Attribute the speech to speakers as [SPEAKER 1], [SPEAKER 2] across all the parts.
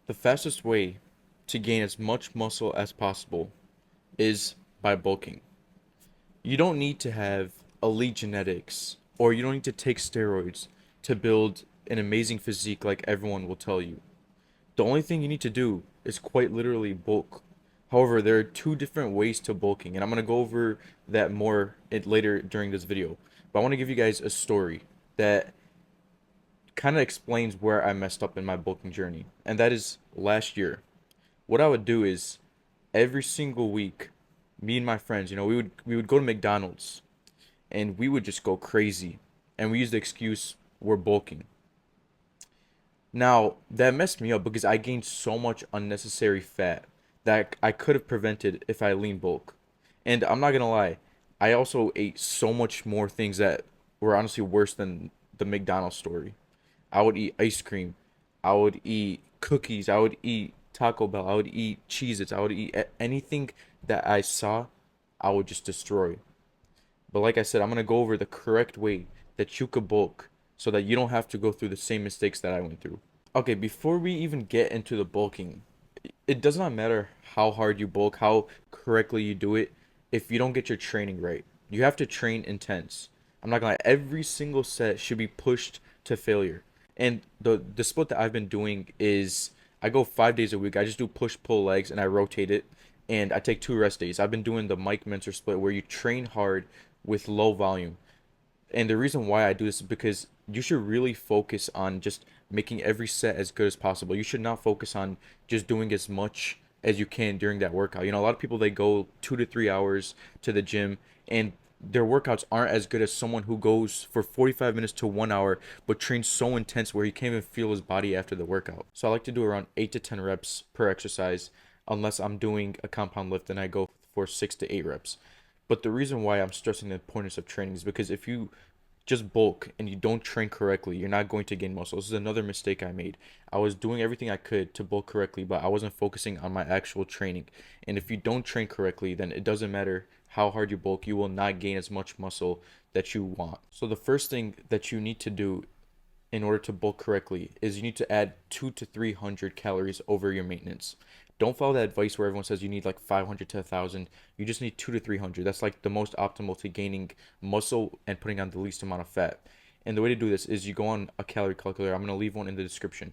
[SPEAKER 1] The fastest way to gain as much muscle as possible is by bulking. You don't need to have elite genetics or you don't need to take steroids to build an amazing physique like everyone will tell you. The only thing you need to do is quite literally bulk. However, there are two different ways to bulking, and I'm going to go over that more later during this video. But I want to give you guys a story that kind of explains where I messed up in my bulking journey. And that is last year. What I would do is every single week, me and my friends, we would go to McDonald's and we would just go crazy. And we use the excuse we're bulking. Now, that messed me up because I gained so much unnecessary fat that I could have prevented if I lean bulk. And I'm not gonna lie, I also ate so much more things that were honestly worse than the McDonald's story. I would eat ice cream, I would eat cookies, I would eat Taco Bell, I would eat Cheez-Its, I would eat anything that I saw, I would just destroy. But like I said, I'm gonna go over the correct way that you could bulk so that you don't have to go through the same mistakes that I went through. Okay, before we even get into the bulking, it does not matter how hard you bulk, how correctly you do it, if you don't get your training right. You have to train intense. I'm not gonna lie, every single set should be pushed to failure. And the split that I've been doing is I go 5 days a week. I just do push pull legs and I rotate it and I take 2 rest days. I've been doing the Mike Mentor split where you train hard with low volume. And the reason why I do this is because you should really focus on just making every set as good as possible. You should not focus on just doing as much as you can during that workout. A lot of people they go 2 to 3 hours to the gym and their workouts aren't as good as someone who goes for 45 minutes to 1 hour but trains so intense where he can't even feel his body after the workout. So I like to do around 8 to 10 reps per exercise unless I'm doing a compound lift and I go for 6 to 8 reps. But the reason why I'm stressing the importance of training is because if you just bulk and you don't train correctly, you're not going to gain muscle. This is another mistake I made. I was doing everything I could to bulk correctly, but I wasn't focusing on my actual training. And if you don't train correctly, then it doesn't matter how hard you bulk, you will not gain as much muscle that you want. So the first thing that you need to do in order to bulk correctly is you need to add 2 to 300 calories over your maintenance. Don't follow that advice where everyone says you need like 500 to 1,000. You just need 2 to 300. That's like the most optimal to gaining muscle and putting on the least amount of fat. And the way to do this is you go on a calorie calculator. I'm going to leave one in the description.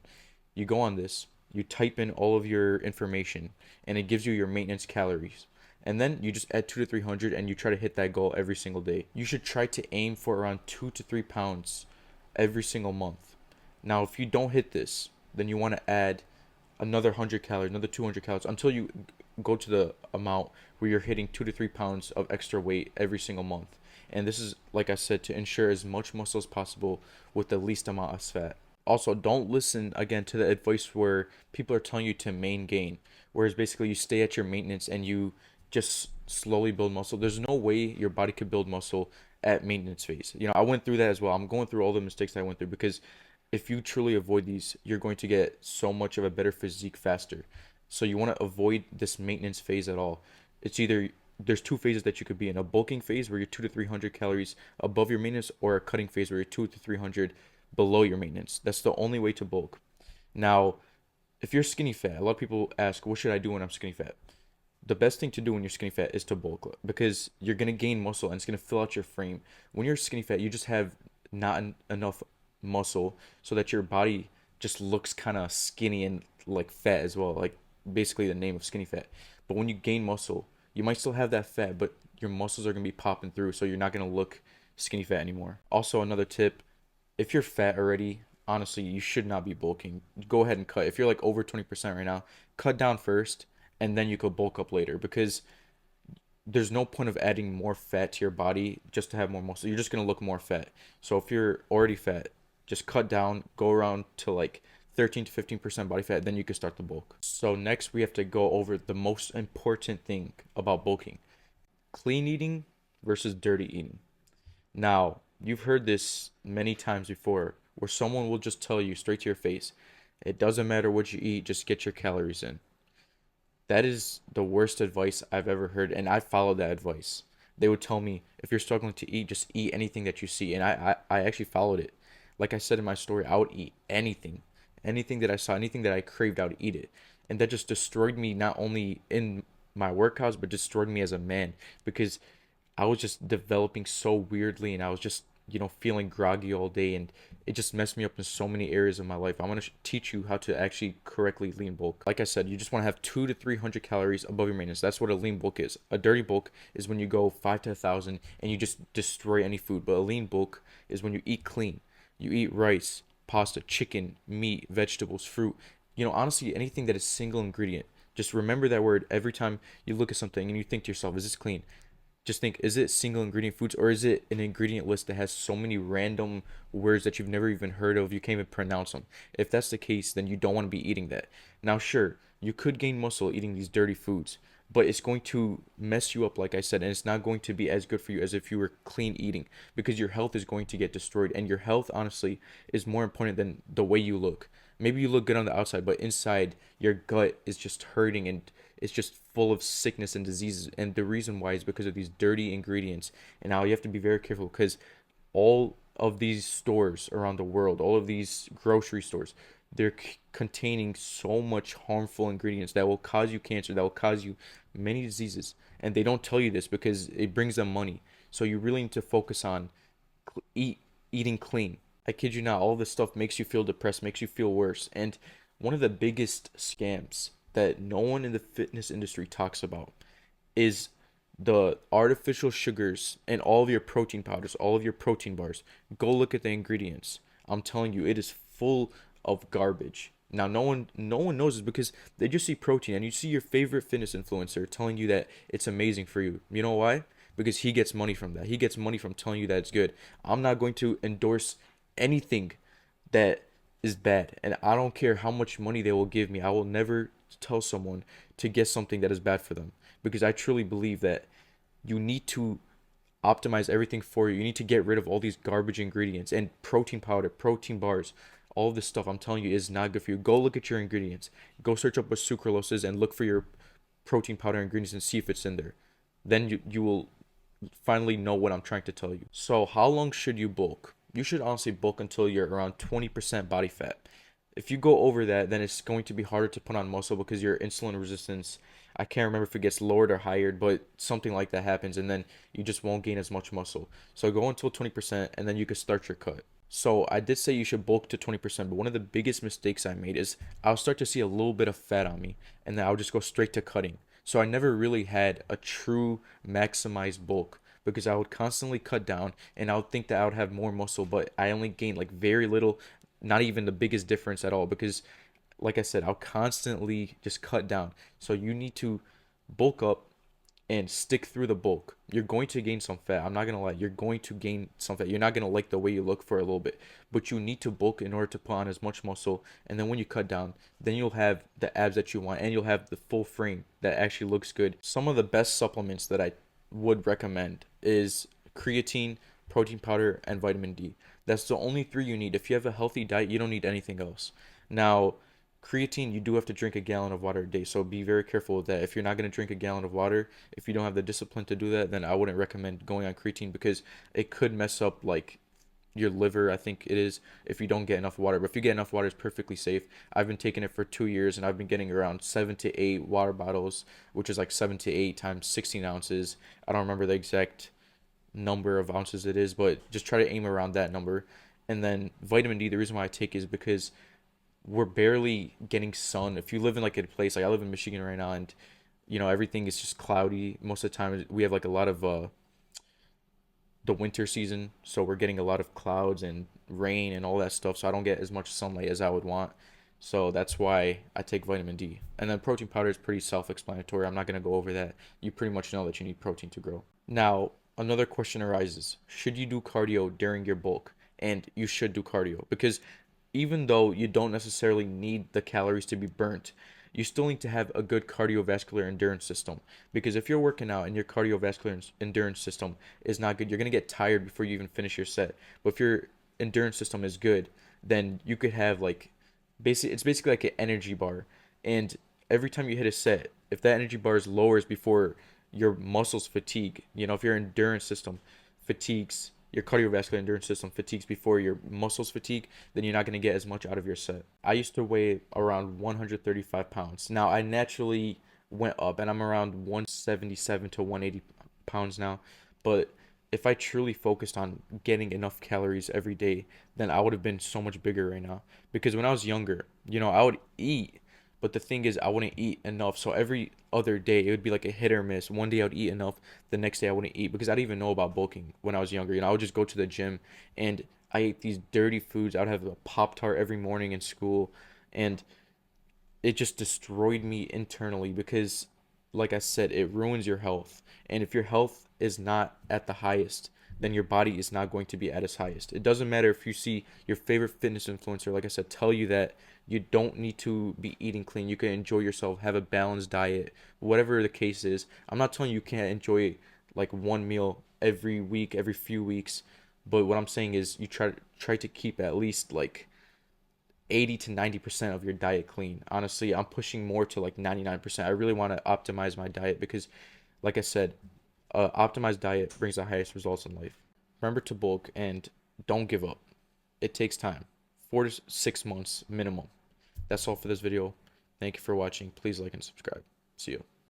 [SPEAKER 1] You go on this, you type in all of your information, and it gives you your maintenance calories. And then you just add 2 to 300 and you try to hit that goal every single day. You should try to aim for around 2 to 3 pounds every single month. Now, if you don't hit this, then you want to add another 100 calories, another 200 calories until you go to the amount where you're hitting 2 to 3 pounds of extra weight every single month. And this is, like I said, to ensure as much muscle as possible with the least amount of fat. Also, don't listen again to the advice where people are telling you to main gain, whereas basically you stay at your maintenance and you just slowly build muscle. There's no way your body could build muscle at maintenance phase. I went through that as well. I'm going through all the mistakes I went through because if you truly avoid these, you're going to get so much of a better physique faster. So you want to avoid this maintenance phase at all. It's either there's two phases that you could be in: a bulking phase where you're 2 to 300 calories above your maintenance, or a cutting phase where you're 2 to 300 below your maintenance. That's the only way to bulk. Now, if you're skinny fat, a lot of people ask, what should I do when I'm skinny fat? The best thing to do when you're skinny fat is to bulk because you're gonna gain muscle and it's gonna fill out your frame. When you're skinny fat, you just have not enough muscle so that your body just looks kind of skinny and like fat as well, like basically the name of skinny fat. But when you gain muscle, you might still have that fat, but your muscles are gonna be popping through, so you're not gonna look skinny fat anymore. Also, another tip: if you're fat already, honestly, you should not be bulking. Go ahead and cut. If you're like over 20% right now, cut down first and then you could bulk up later because there's no point of adding more fat to your body just to have more muscle. You're just going to look more fat. So if you're already fat, just cut down, go around to like 13 to 15% body fat, then you can start the bulk. So next we have to go over the most important thing about bulking: clean eating versus dirty eating. Now, you've heard this many times before where someone will just tell you straight to your face, it doesn't matter what you eat, just get your calories in. That is the worst advice I've ever heard, and I followed that advice. They would tell me, if you're struggling to eat, just eat anything that you see, and I actually followed it. Like I said in my story, I would eat anything, Anything that I saw, anything that I craved, I would eat it. And that just destroyed me not only in my workouts, but destroyed me as a man because I was just developing so weirdly and I was just, feeling groggy all day and it just messed me up in so many areas of my life. I want to teach you how to actually correctly lean bulk. Like I said, you just want to have 2 to 300 calories above your maintenance. That's what a lean bulk is. A dirty bulk is when you go 5 to 1,000 and you just destroy any food. But a lean bulk is when you eat clean. You eat rice, pasta, chicken, meat, vegetables, fruit. Honestly, anything that is single ingredient. Just remember that word every time you look at something and you think to yourself, is this clean? Just think, is it single ingredient foods or is it an ingredient list that has so many random words that you've never even heard of? You can't even pronounce them. If that's the case, then you don't want to be eating that. Now, sure, you could gain muscle eating these dirty foods, but it's going to mess you up, like I said, and it's not going to be as good for you as if you were clean eating because your health is going to get destroyed. And your health, honestly, is more important than the way you look. Maybe you look good on the outside, but inside, your gut is just hurting and it's just full of sickness and diseases. And the reason why is because of these dirty ingredients. And now you have to be very careful because all of these stores around the world, all of these grocery stores, they're containing so much harmful ingredients that will cause you cancer, that will cause you many diseases. And they don't tell you this because it brings them money. So you really need to focus on eating clean. I kid you not, all this stuff makes you feel depressed, makes you feel worse. And one of the biggest scams that no one in the fitness industry talks about is the artificial sugars and all of your protein powders, all of your protein bars. Go look at the ingredients. I'm telling you, it is full of garbage. Now, no one knows this because they just see protein and you see your favorite fitness influencer telling you that it's amazing for you. You know why? Because he gets money from that. He gets money from telling you that it's good. I'm not going to endorse anything that is bad, and I don't care how much money they will give me. I will never tell someone to get something that is bad for them because I truly believe that you need to optimize everything for you. You need to get rid of all these garbage ingredients and protein powder, protein bars, all of this stuff I'm telling you is not good for you. Go look at your ingredients. Go search up what sucralose is and look for your protein powder ingredients and see if it's in there. Then you will finally know what I'm trying to tell you. So, how long should you bulk? You should honestly bulk until you're around 20% body fat. If you go over that, then it's going to be harder to put on muscle because your insulin resistance, I can't remember if it gets lowered or higher, but something like that happens, and then you just won't gain as much muscle. So go until 20%, and then you can start your cut. So I did say you should bulk to 20%, but one of the biggest mistakes I made is I'll start to see a little bit of fat on me, and then I'll just go straight to cutting. So I never really had a true maximized bulk because I would constantly cut down and I would think that I would have more muscle, but I only gained like very little, not even the biggest difference at all because like I said, I'll constantly just cut down. So you need to bulk up and stick through the bulk. You're going to gain some fat. I'm not gonna lie. You're going to gain some fat. You're not gonna like the way you look for a little bit, but you need to bulk in order to put on as much muscle. And then when you cut down, then you'll have the abs that you want, and you'll have the full frame that actually looks good. Some of the best supplements that I would recommend is creatine, protein powder, and vitamin D. That's the only three you need. If you have a healthy diet, you don't need anything else. Now, creatine, you do have to drink a gallon of water a day, so be very careful with that. If you're not going to drink a gallon of water, if you don't have the discipline to do that, then I wouldn't recommend going on creatine because it could mess up like your liver, I think it is, if you don't get enough water. But if you get enough water, it's perfectly safe. I've been taking it for 2 years and I've been getting around 7 to 8 water bottles, which is like 7 to 8 times 16 ounces. I don't remember the exact number of ounces it is, but just try to aim around that number. And then vitamin D, the reason why I take is because we're barely getting sun. If you live in like a place like I live in Michigan right now, and everything is just cloudy most of the time. We have like a lot of the winter season, so we're getting a lot of clouds and rain and all that stuff. So I don't get as much sunlight as I would want. So that's why I take vitamin D. And then protein powder is pretty self-explanatory. I'm not gonna go over that. You pretty much know that you need protein to grow. Now, another question arises: should you do cardio during your bulk? And you should do cardio because even though you don't necessarily need the calories to be burnt, you still need to have a good cardiovascular endurance system. Because if you're working out and your cardiovascular endurance system is not good, you're going to get tired before you even finish your set. But if your endurance system is good, then you could have like it's basically like an energy bar. And every time you hit a set, if that energy bar is lowers before your muscles fatigue, if your endurance system fatigues your cardiovascular endurance system fatigues before your muscles fatigue, then you're not going to get as much out of your set. I used to weigh around 135 pounds. Now I naturally went up and I'm around 177 to 180 pounds now. But if I truly focused on getting enough calories every day, then I would have been so much bigger right now. Because when I was younger, I would eat, but the thing is, I wouldn't eat enough. So every other day, it would be like a hit or miss. One day I would eat enough, the next day I wouldn't eat because I didn't even know about bulking when I was younger. I would just go to the gym and I ate these dirty foods. I would have a Pop Tart every morning in school, and it just destroyed me internally because, like I said, it ruins your health. And if your health is not at the highest, then your body is not going to be at its highest. It doesn't matter if you see your favorite fitness influencer, like I said, tell you that you don't need to be eating clean. You can enjoy yourself, have a balanced diet, whatever the case is. I'm not telling you can't enjoy like one meal every week, every few weeks, but what I'm saying is you try to keep at least like 80 to 90% of your diet clean. Honestly, I'm pushing more to like 99%. I really want to optimize my diet because, like I said, optimized diet brings the highest results in life. Remember to bulk and don't give up. It takes time, 4 to 6 months minimum. That's all for this video. Thank you for watching. Please like and subscribe. See you.